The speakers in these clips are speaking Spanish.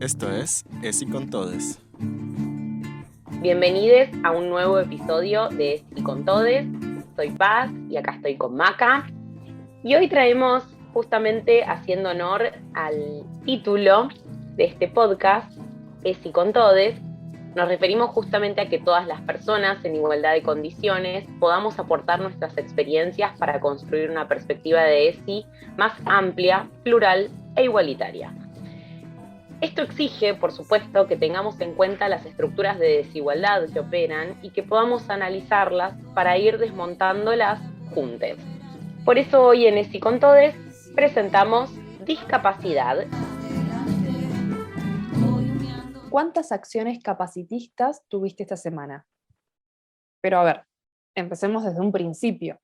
Esto es ESI con Todes. Bienvenidos a un nuevo episodio de ESI con Todes. Soy Paz y acá estoy con Maca. Y hoy traemos, justamente haciendo honor al título de este podcast, ESI con Todes, nos referimos justamente a que todas las personas en igualdad de condiciones podamos aportar nuestras experiencias para construir una perspectiva de ESI más amplia, plural e igualitaria. Esto exige, por supuesto, que tengamos en cuenta las estructuras de desigualdad que operan y que podamos analizarlas para ir desmontándolas juntos. Por eso hoy en ESI con Todes presentamos discapacidad. ¿Cuántas acciones capacitistas tuviste esta semana? Pero a ver, empecemos desde un principio.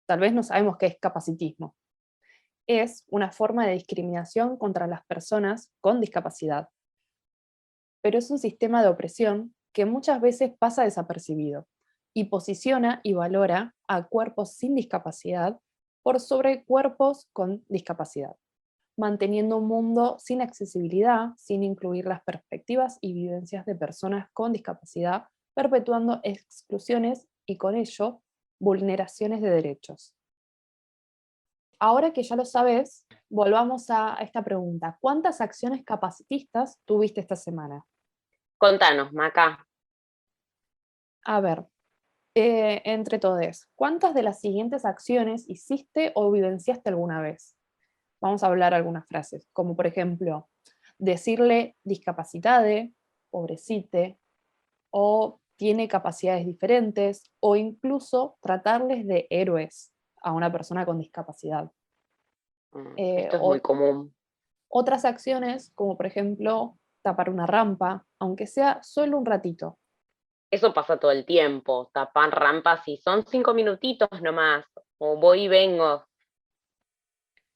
Tal vez no sabemos qué es capacitismo. Es una forma de discriminación contra las personas con discapacidad. Pero es un sistema de opresión que muchas veces pasa desapercibido y posiciona y valora a cuerpos sin discapacidad por sobre cuerpos con discapacidad, manteniendo un mundo sin accesibilidad, sin incluir las perspectivas y vivencias de personas con discapacidad, perpetuando exclusiones y con ello vulneraciones de derechos. Ahora que ya lo sabes, volvamos a esta pregunta. ¿Cuántas acciones capacitistas tuviste esta semana? Contanos, Maca. A ver, entre todos, ¿cuántas de las siguientes acciones hiciste o vivenciaste alguna vez? Vamos a hablar algunas frases, como por ejemplo, decirle discapacitade, pobrecite, o tiene capacidades diferentes, o incluso tratarles de héroes a una persona con discapacidad. Esto es muy O común. otras acciones, como por ejemplo, tapar una rampa, aunque sea solo un ratito. Eso pasa todo el tiempo. Tapan rampas y son 5 minutitos nomás. O voy y vengo.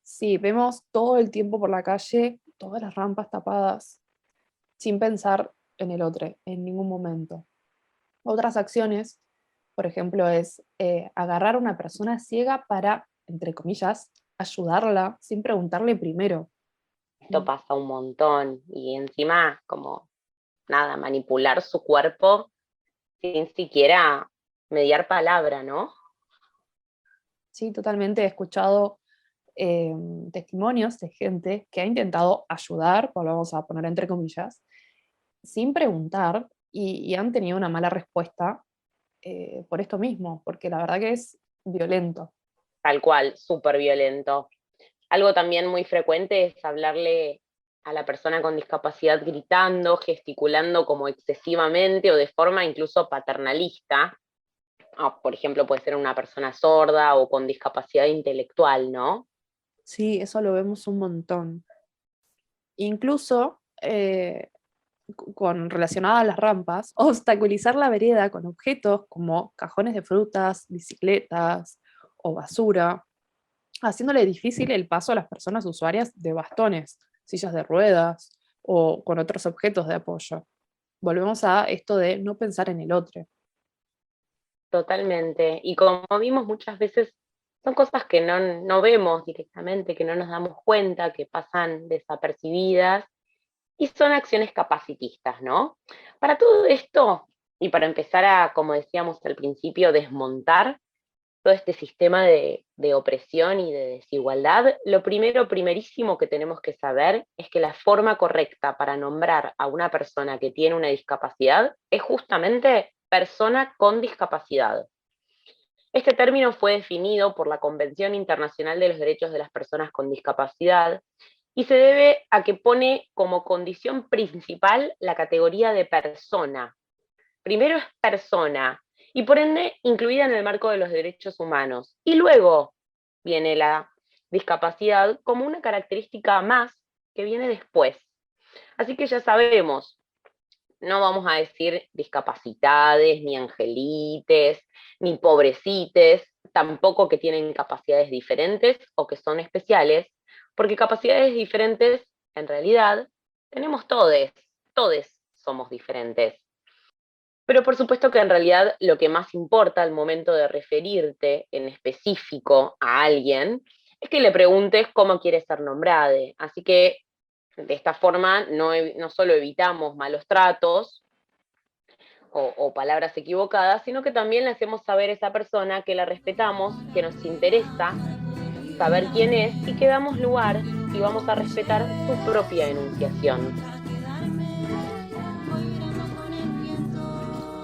Sí, vemos todo el tiempo por la calle, todas las rampas tapadas, sin pensar en el otro, en ningún momento. Otras acciones, por ejemplo, es agarrar a una persona ciega para, entre comillas, ayudarla sin preguntarle primero. Esto pasa un montón. Y encima, como nada, manipular su cuerpo sin siquiera mediar palabra, ¿no? Sí, totalmente he escuchado eh, testimonios de gente que ha intentado ayudar, pues lo vamos a poner entre comillas, sin preguntar y han tenido una mala respuesta por esto mismo, porque la verdad que es violento. Tal cual, súper violento. Algo también muy frecuente es hablarle a la persona con discapacidad gritando, gesticulando como excesivamente o de forma incluso paternalista. Por ejemplo, puede ser una persona sorda o con discapacidad intelectual, ¿no? Sí, eso lo vemos un montón. Incluso con relacionado a las rampas, obstaculizar la vereda con objetos como cajones de frutas, bicicletas o basura, haciéndole difícil el paso a las personas usuarias de bastones, sillas de ruedas o con otros objetos de apoyo. Volvemos a esto de no pensar en el otro. Totalmente. Y como vimos muchas veces, son cosas que no vemos directamente, que no nos damos cuenta, que pasan desapercibidas y son acciones capacitistas, ¿no? Para todo esto, y para empezar a, como decíamos al principio, desmontar todo este sistema de opresión y de desigualdad, lo primerísimo que tenemos que saber es que la forma correcta para nombrar a una persona que tiene una discapacidad es justamente persona con discapacidad. Este término fue definido por la Convención Internacional de los Derechos de las Personas con Discapacidad y se debe a que pone como condición principal la categoría de persona. Primero es persona y por ende incluida en el marco de los derechos humanos. Y luego viene la discapacidad como una característica más que viene después. Así que ya sabemos, no vamos a decir discapacitades, ni angelites, ni pobrecites, tampoco que tienen capacidades diferentes o que son especiales, porque capacidades diferentes, en realidad, tenemos todos somos diferentes. Pero por supuesto que en realidad lo que más importa al momento de referirte en específico a alguien es que le preguntes cómo quiere ser nombrado. Así que De esta forma no solo evitamos malos tratos o palabras equivocadas, sino que también le hacemos saber a esa persona que la respetamos, que nos interesa saber quién es y que damos lugar y vamos a respetar su propia enunciación.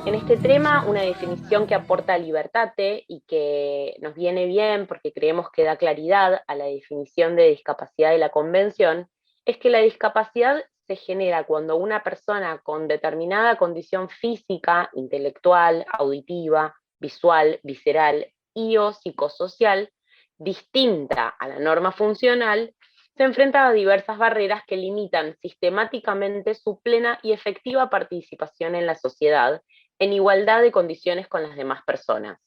En este tema, una definición que aporta Libertate y que nos viene bien porque creemos que da claridad a la definición de discapacidad de la Convención, es que la discapacidad se genera cuando una persona con determinada condición física, intelectual, auditiva, visual, visceral y o psicosocial, distinta a la norma funcional, se enfrenta a diversas barreras que limitan sistemáticamente su plena y efectiva participación en la sociedad, en igualdad de condiciones con las demás personas.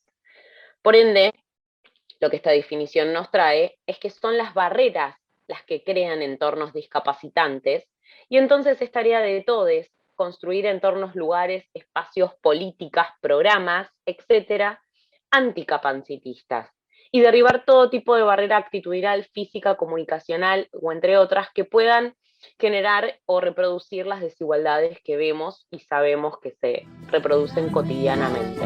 Por ende, lo que esta definición nos trae es que son las barreras las que crean entornos discapacitantes, y entonces es tarea de todos construir entornos, lugares, espacios, políticas, programas, etcétera, anticapacitistas, y derribar todo tipo de barrera actitudinal, física, comunicacional o entre otras que puedan generar o reproducir las desigualdades que vemos y sabemos que se reproducen cotidianamente.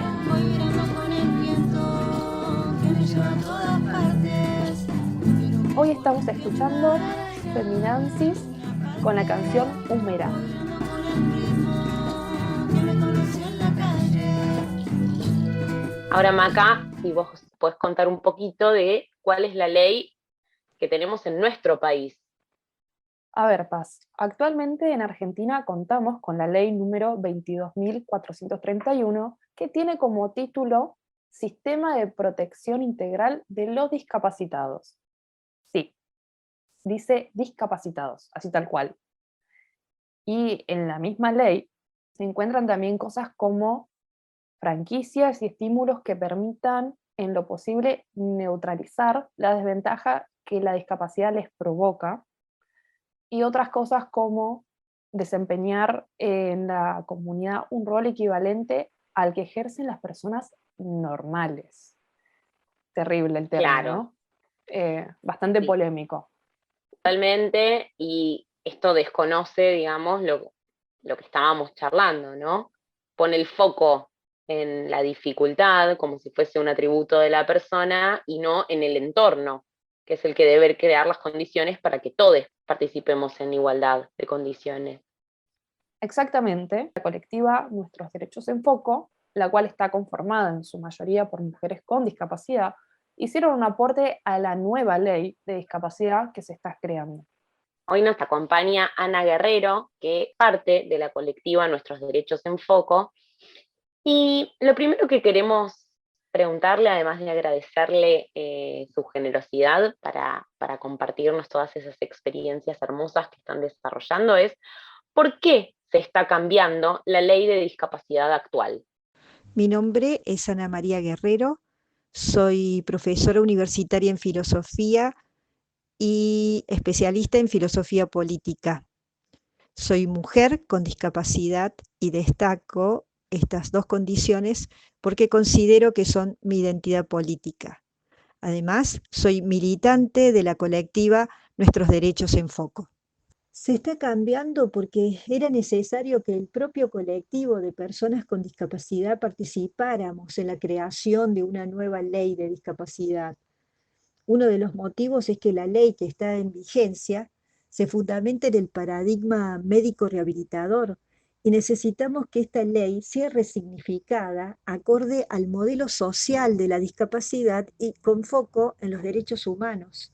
Hoy estamos escuchando Feminancis con la canción Humera. Ahora, Maca, si vos podés contar un poquito de cuál es la ley que tenemos en nuestro país. A ver, Paz, actualmente en Argentina contamos con la ley número 22.431, que tiene como título Sistema de Protección Integral de los Discapacitados. Sí, dice discapacitados, así tal cual. Y en la misma ley se encuentran también cosas como franquicias y estímulos que permitan, en lo posible, neutralizar la desventaja que la discapacidad les provoca, y otras cosas como desempeñar en la comunidad un rol equivalente al que ejercen las personas normales. Terrible el término, Claro. ¿no? Bastante Sí. polémico. Totalmente, y esto desconoce, digamos, lo que estábamos charlando, ¿no? Pone el foco en la dificultad como si fuese un atributo de la persona y no en el entorno, que es el que debe crear las condiciones para que todos participemos en igualdad de condiciones. Exactamente, la colectiva Nuestros Derechos en Foco, la cual está conformada en su mayoría por mujeres con discapacidad, hicieron un aporte a la nueva ley de discapacidad que se está creando. Hoy nos acompaña Ana Guerrero, que es parte de la colectiva Nuestros Derechos en Foco, y lo primero que queremos preguntarle, además de agradecerle su generosidad para compartirnos todas esas experiencias hermosas que están desarrollando, es ¿por qué se está cambiando la ley de discapacidad actual? Mi nombre es Ana María Guerrero, soy profesora universitaria en filosofía y especialista en filosofía política. Soy mujer con discapacidad y destaco estas dos condiciones porque considero que son mi identidad política. Además, soy militante de la colectiva Nuestros Derechos en Foco. Se está cambiando porque era necesario que el propio colectivo de personas con discapacidad participáramos en la creación de una nueva ley de discapacidad. Uno de los motivos es que la ley que está en vigencia se fundamenta en el paradigma médico-rehabilitador y necesitamos que esta ley sea resignificada acorde al modelo social de la discapacidad y con foco en los derechos humanos.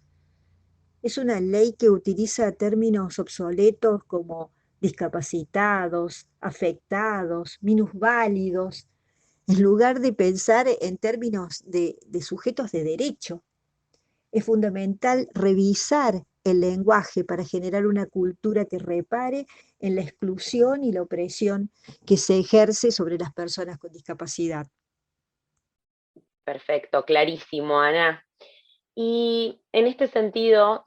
Es una ley que utiliza términos obsoletos como discapacitados, afectados, minusválidos, en lugar de pensar en términos de sujetos de derecho. Es fundamental revisar el lenguaje para generar una cultura que repare en la exclusión y la opresión que se ejerce sobre las personas con discapacidad. Perfecto, clarísimo, Ana. Y en este sentido,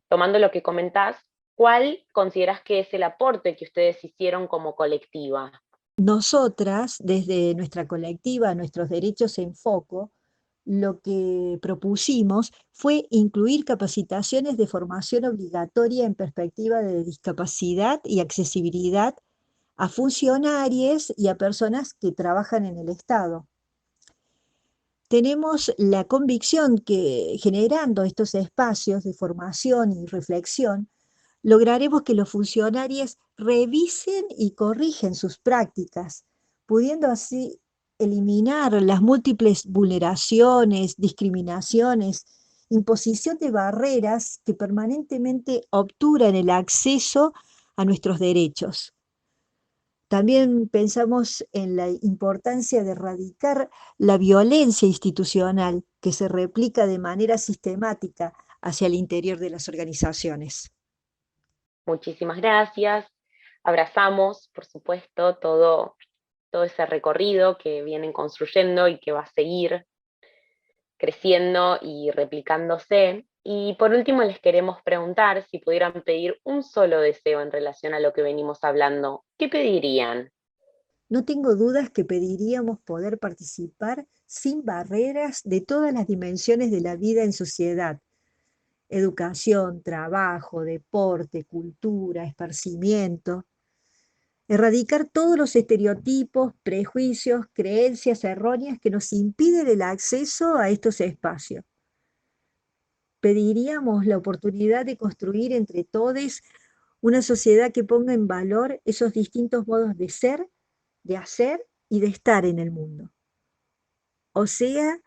tomando lo que comentás, ¿cuál considerás que es el aporte que ustedes hicieron como colectiva? Nosotras, desde nuestra colectiva, Nuestros Derechos en Foco, lo que propusimos fue incluir capacitaciones de formación obligatoria en perspectiva de discapacidad y accesibilidad a funcionarios y a personas que trabajan en el Estado. Tenemos la convicción que generando estos espacios de formación y reflexión, lograremos que los funcionarios revisen y corrigen sus prácticas, pudiendo así eliminar las múltiples vulneraciones, discriminaciones, imposición de barreras que permanentemente obturan el acceso a nuestros derechos. También pensamos en la importancia de erradicar la violencia institucional que se replica de manera sistemática hacia el interior de las organizaciones. Muchísimas gracias. Abrazamos, por supuesto, todo ese recorrido que vienen construyendo y que va a seguir creciendo y replicándose. Y por último les queremos preguntar si pudieran pedir un solo deseo en relación a lo que venimos hablando. ¿Qué pedirían? No tengo dudas que pediríamos poder participar sin barreras de todas las dimensiones de la vida en sociedad: educación, trabajo, deporte, cultura, esparcimiento. Erradicar todos los estereotipos, prejuicios, creencias erróneas que nos impiden el acceso a estos espacios. Pediríamos la oportunidad de construir entre todos una sociedad que ponga en valor esos distintos modos de ser, de hacer y de estar en el mundo. O sea,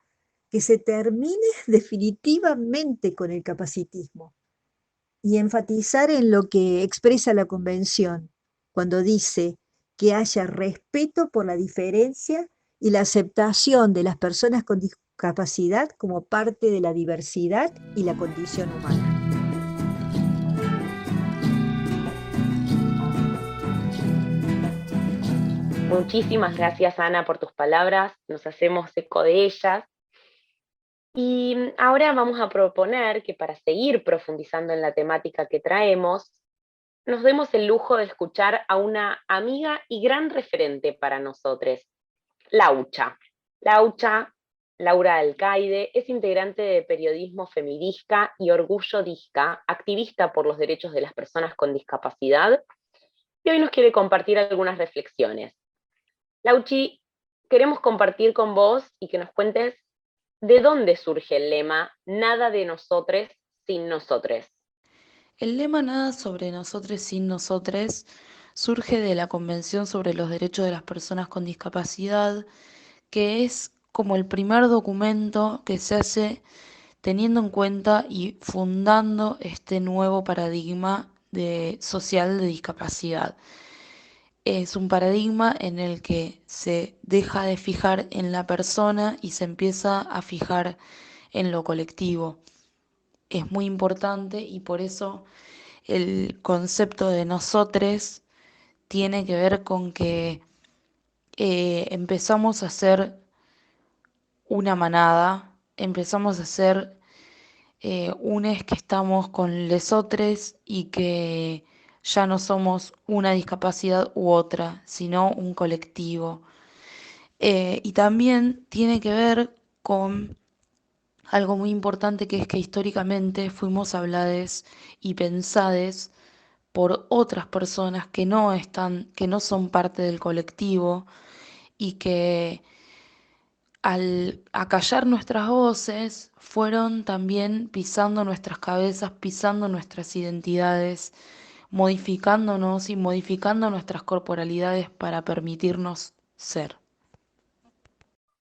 que se termine definitivamente con el capacitismo y enfatizar en lo que expresa la Convención cuando dice que haya respeto por la diferencia y la aceptación de las personas con discapacidad como parte de la diversidad y la condición humana. Muchísimas gracias, Ana, por tus palabras. Nos hacemos eco de ellas. Y ahora vamos a proponer que para seguir profundizando en la temática que traemos, nos demos el lujo de escuchar a una amiga y gran referente para nosotros, Laucha. Laucha, Laura Alcaide, es integrante de Periodismo Feminista y Orgullo Disca, activista por los derechos de las personas con discapacidad, y hoy nos quiere compartir algunas reflexiones. Lauchi, queremos compartir con vos y que nos cuentes de dónde surge el lema "Nada de nosotres sin nosotres". El lema Nada sobre nosotros sin nosotres surge de la Convención sobre los Derechos de las Personas con Discapacidad, que es como el primer documento que se hace teniendo en cuenta y fundando este nuevo paradigma social de discapacidad. Es un paradigma en el que se deja de fijar en la persona y se empieza a fijar en lo colectivo. Es muy importante y por eso el concepto de nosotres tiene que ver con que empezamos a ser una manada, empezamos a ser unes que estamos con lesotres y que ya no somos una discapacidad u otra, sino un colectivo. Y también tiene que ver con algo muy importante, que es que históricamente fuimos hablades y pensades por otras personas que no son parte del colectivo y que al acallar nuestras voces fueron también pisando nuestras cabezas, pisando nuestras identidades, modificándonos y modificando nuestras corporalidades para permitirnos ser.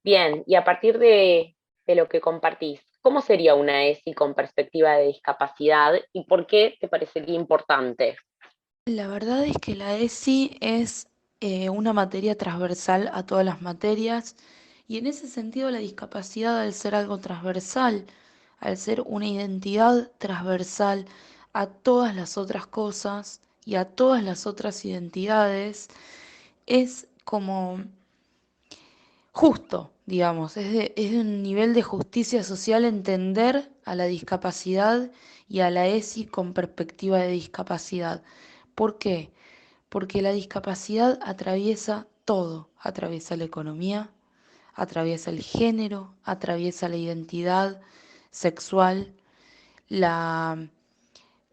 Bien, y a partir de lo que compartís, ¿cómo sería una ESI con perspectiva de discapacidad y por qué te parecería importante? La verdad es que la ESI es una materia transversal a todas las materias y en ese sentido la discapacidad, al ser algo transversal, al ser una identidad transversal a todas las otras cosas y a todas las otras identidades, es como justo, digamos, es de un nivel de justicia social entender a la discapacidad y a la ESI con perspectiva de discapacidad. ¿Por qué? Porque la discapacidad atraviesa todo, atraviesa la economía, atraviesa el género, atraviesa la identidad sexual, la,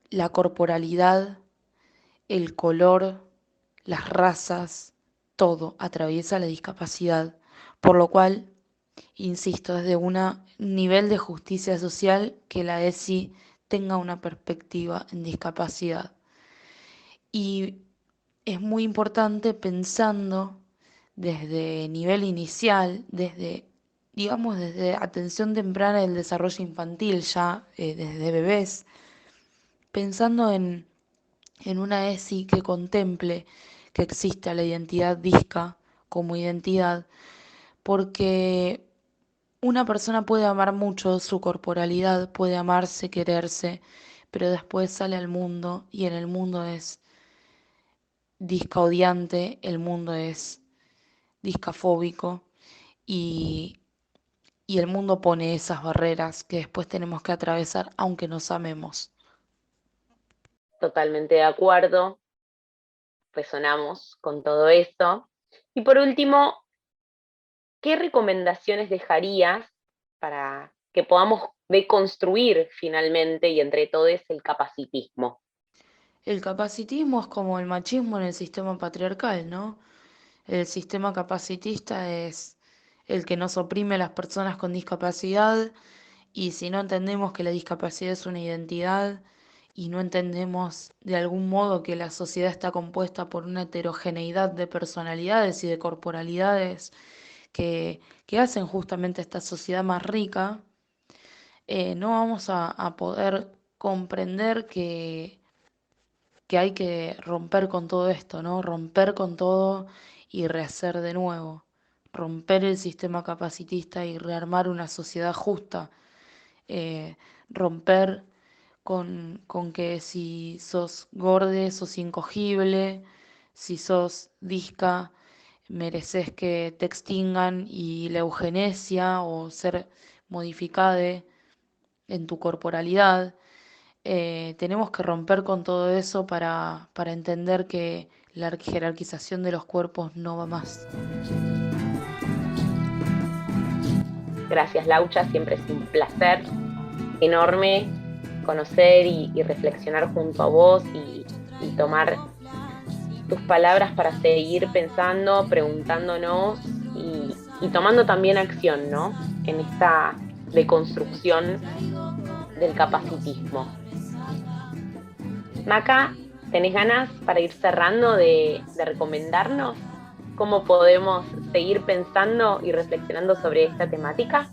la corporalidad, el color, las razas, todo atraviesa la discapacidad, por lo cual, insisto, desde un nivel de justicia social que la ESI tenga una perspectiva en discapacidad. Y es muy importante pensando desde nivel inicial, digamos, desde atención temprana del desarrollo infantil, ya desde bebés, pensando en una ESI que contemple que exista la identidad disca como identidad, porque una persona puede amar mucho su corporalidad, puede amarse, quererse, pero después sale al mundo y en el mundo es discaodiante, el mundo es discafóbico y, y el mundo pone esas barreras que después tenemos que atravesar aunque nos amemos. Totalmente de acuerdo, resonamos con todo eso. Y por último, ¿qué recomendaciones dejarías para que podamos deconstruir finalmente y entre todos el capacitismo? El capacitismo es como el machismo en el sistema patriarcal, ¿no? El sistema capacitista es el que nos oprime a las personas con discapacidad y si no entendemos que la discapacidad es una identidad y no entendemos de algún modo que la sociedad está compuesta por una heterogeneidad de personalidades y de corporalidades que hacen justamente esta sociedad más rica, no vamos a poder comprender que hay que romper con todo esto, ¿no? Romper con todo y rehacer de nuevo. Romper el sistema capacitista y rearmar una sociedad justa. Romper con que si sos gorde, sos incogible, si sos disca, mereces que te extingan y la eugenesia o ser modificade en tu corporalidad. Tenemos que romper con todo eso para entender que la jerarquización de los cuerpos no va más. Gracias, Laucha, siempre es un placer enorme conocer y reflexionar junto a vos y tomar tus palabras para seguir pensando, preguntándonos y tomando también acción, ¿no? En esta deconstrucción del capacitismo. Maca, ¿tenés ganas para ir cerrando de recomendarnos cómo podemos seguir pensando y reflexionando sobre esta temática?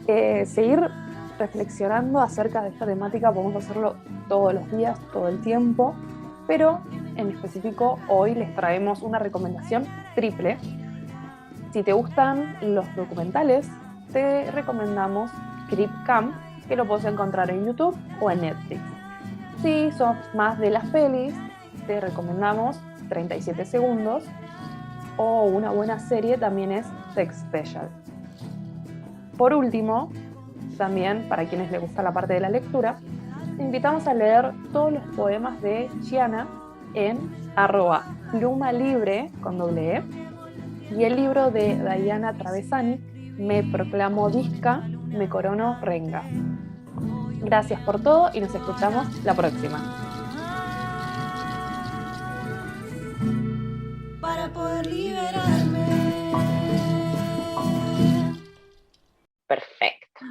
Seguir reflexionando acerca de esta temática podemos hacerlo todos los días, todo el tiempo, pero en específico hoy les traemos una recomendación triple. Si te gustan los documentales, te recomendamos Crip Camp, que lo puedes encontrar en YouTube o en Netflix. Si sos más de las pelis, te recomendamos 37 segundos, o una buena serie también es Sex Special. Por último, también para quienes les gusta la parte de la lectura, te invitamos a leer todos los poemas de Chiana en @plumalibre con doble E, y el libro de Diana Travesani, Me proclamo disca, me corono renga. Gracias por todo y nos escuchamos la próxima. Para poder liberarme. Perfecto.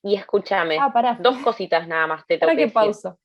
Y escúchame, Pará. dos cositas nada más te Para toque que decir. pausa.